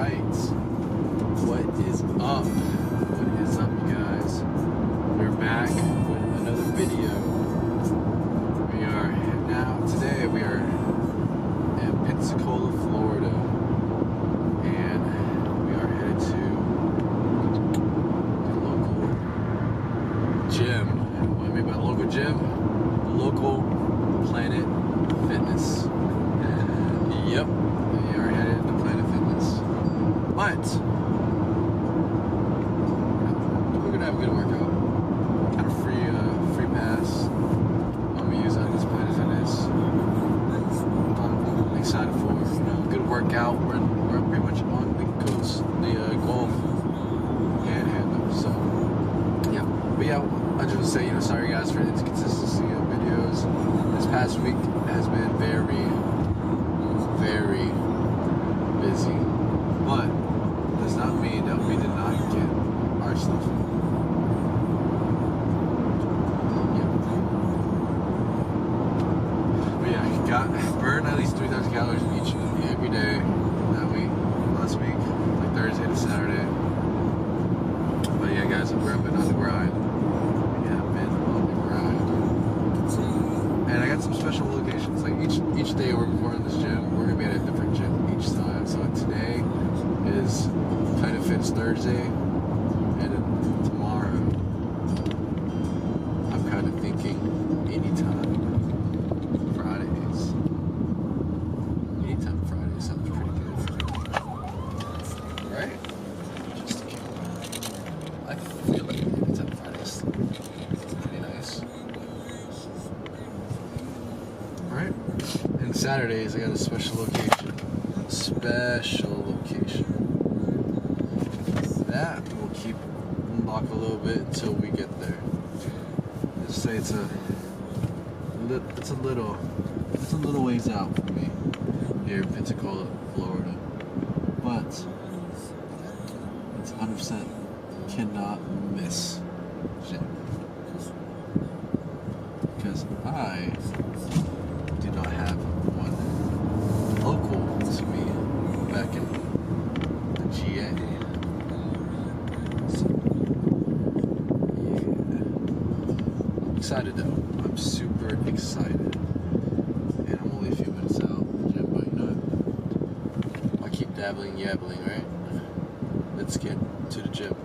right. What is up? What is up, you guys? We're back with another video. Today we are in Pensacola, Florida. And we are headed to the local gym. What I mean by local gym? Local Planet Fitness. Yep, we are headed to Planet Fitness. But we're gonna have a good workout. Got a free pass. I'm gonna use this Planet Fitness. I'm excited for good workout. We're pretty much on the coast, the Gulf Panhandle. So yeah, but yeah, I just want to say sorry guys for the inconsistency of videos. This past week has been very busy, but does not mean that we did not get our stuff. But yeah, I got burned at least 3,000 calories every day that week, last week, like Thursday to Saturday. But yeah, guys, we've been on the grind. We have been on the grind. And I got some special locations. Like each day we're recording this gym, we're gonna be at a different gym each time. So today is Planet Fitness Thursday, and then tomorrow I'm kind of thinking anytime Fridays. Anytime Fridays sounds pretty good, right? Just to keep it going. I feel like anytime Fridays is pretty nice. Alright, and Saturdays I got a special location. That will keep unlocked a little bit until we get there. Let's say it's a little ways out from me here in Pensacola, Florida, but it's 100% cannot miss gym because I do not have one local to me back in the GA. So, yeah. I'm excited though. I'm super excited. And I'm only a few minutes out of the gym, but I keep yabbling, right? Let's get to the gym.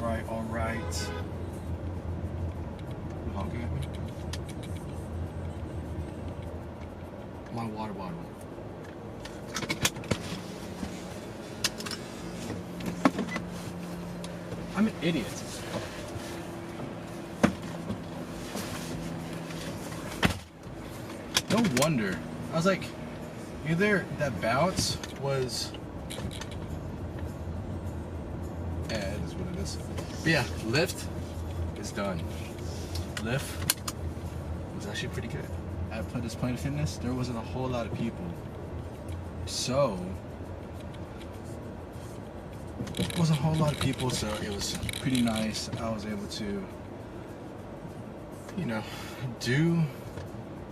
all right. You honking at me? My water bottle. I'm an idiot. No wonder. I was like, either that bounce was... Yeah, it is what it is. But yeah, lift is done. Lift was actually pretty good. At Planet Fitness, there wasn't a whole lot of people. So, it wasn't a whole lot of people, so it was pretty nice. I was able to, you know, do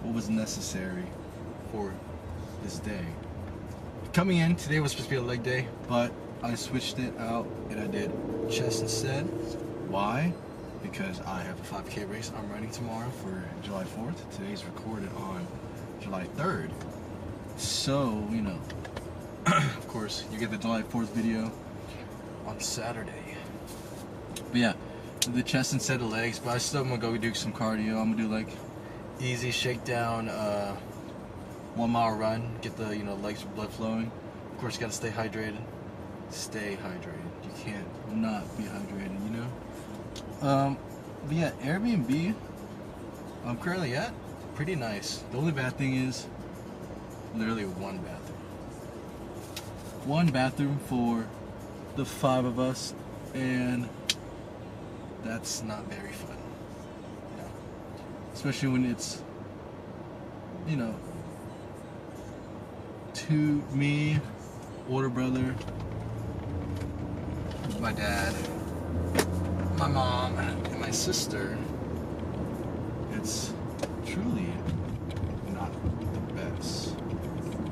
what was necessary for this day. Coming in, today was supposed to be a leg day, but I switched it out and I did chest instead. Why? Because I have a 5K race I'm running tomorrow for July 4th. Today's recorded on July 3rd. So, you know, of course, you get the July 4th video on Saturday. But yeah, the chest instead of legs, but I still am gonna go do some cardio. I'm gonna do like easy shakedown, 1 mile run, get the, you know, legs blood flowing. Of course, you gotta stay hydrated. Stay hydrated. You can't not be hydrated, you know? But yeah, Airbnb I'm currently at, pretty nice. The only bad thing is literally one bathroom. One bathroom for the 5 of us, and that's not very fun. You know? Especially when it's, you know, to me, older brother, my dad, my mom, and my sister. It's truly not the best.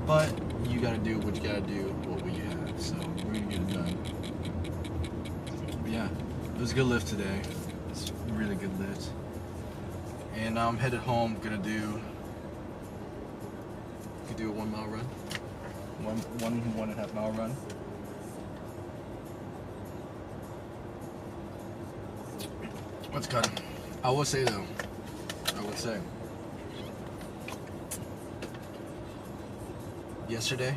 But you gotta do what you gotta do, what we have. So we're gonna get it done. But yeah, it was a good lift today. It's a really good lift. And I'm headed home, gonna do a 1 mile run. One and a half mile run. What's cut? I would say though, yesterday,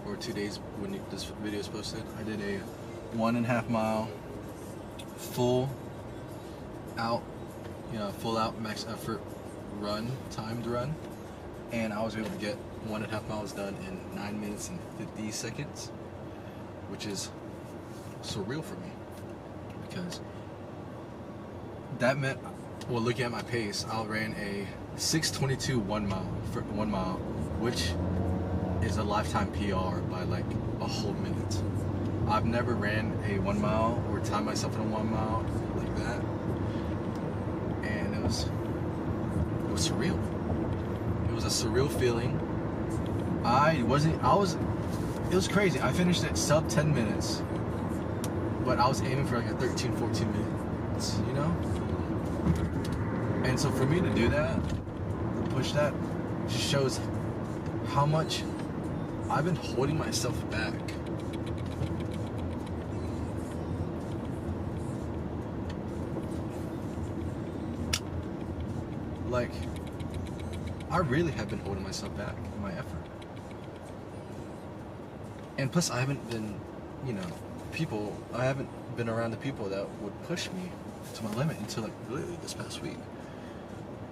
or 2 days when this video is posted, I did a 1.5 mile full out max effort run, timed run, and I was able to get 1.5 miles done in 9 minutes and 50 seconds, which is surreal for me, because that meant, well, looking at my pace, I ran a 6:22 1 mile, which is a lifetime PR by like a whole minute. I've never ran a 1 mile or timed myself in a 1 mile like that, and it was surreal. It was a surreal feeling. It was crazy. I finished at sub 10 minutes, but I was aiming for like a 13, 14 minutes, you know? And so for me to do that, to push that, just shows how much I've been holding myself back. Like, I really have been holding myself back in my effort. And plus, I haven't been, you know, I haven't been around the people that would push me to my limit until like literally this past week.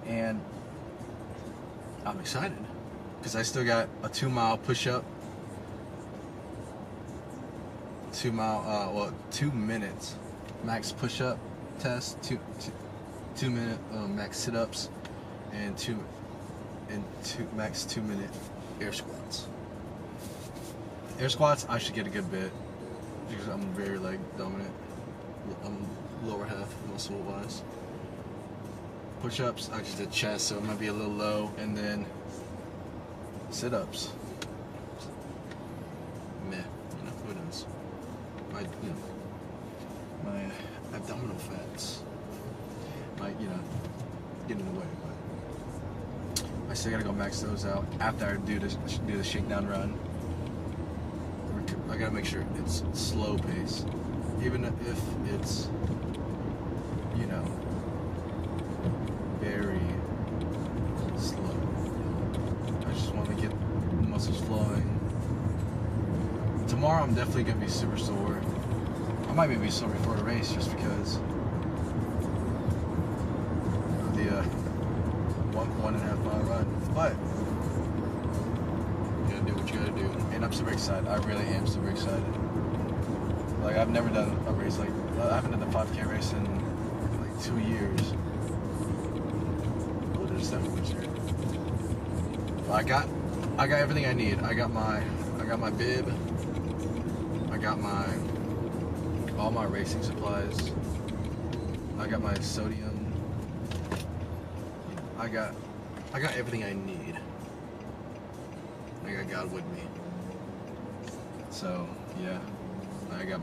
And I'm excited because I still got a 2 mile push-up, 2 minutes max push-up test, 2 minute max sit-ups, and max 2 minute air squats. Air squats, I should get a good bit because I'm very leg dominant. I'm lower half muscle wise. Push-ups, I just did chest, so it might be a little low, and then sit-ups. Meh, you know, who knows? My abdominal fats might, you know, get in the way, but I still gotta go max those out after I do the shakedown run. I gotta make sure it's slow pace. even if it's, you know, very slow. I just want to get the muscles flowing. Tomorrow I'm definitely gonna be super sore. I might even be sore before the race just because of the 1.5 mile run. But you gotta do what you gotta do. And I'm super excited. I really am super excited. Like, I've never done a race like, I haven't done a 5K race in like 2 years. Oh, there's 7 weeks here. I got everything I need. I got my bib. I got all my racing supplies. I got my sodium. I got everything I need. I got God with me. So yeah, I got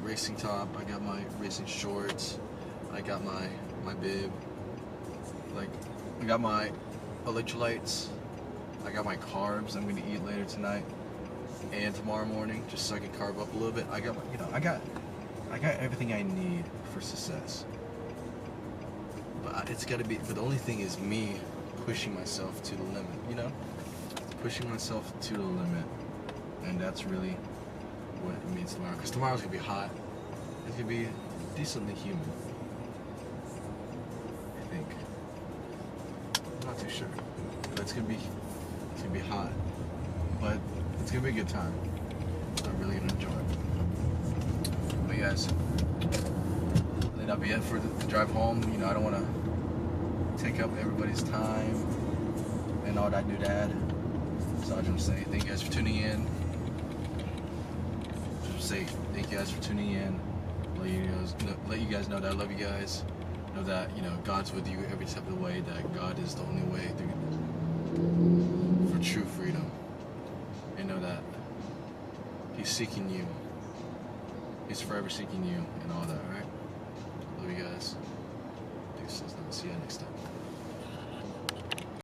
racing top. I got my racing shorts. I got my bib. Like, I got my electrolytes. I got my carbs I'm gonna eat later tonight and tomorrow morning, just so I can carb up a little bit. I got everything I need for success. But it's gotta be. But the only thing is me pushing myself to the limit. You know, pushing myself to the limit, and that's really what it means tomorrow. Because tomorrow's gonna be hot. It's gonna be decently humid. I think. I'm not too sure, but it's gonna be hot. But it's gonna be a good time. I'm really gonna enjoy it. But guys, I think that'll be it for the drive home. You know, I don't want to take up everybody's time and all that dad. So I just want to say thank you guys for tuning in. Just say thank you guys for tuning in. Let you guys know that I love you guys. Know that, you know, God's with you every step of the way. That God is the only way for true freedom. And know that He's seeking you. He's forever seeking you and all that, alright? Love you guys. See you next time.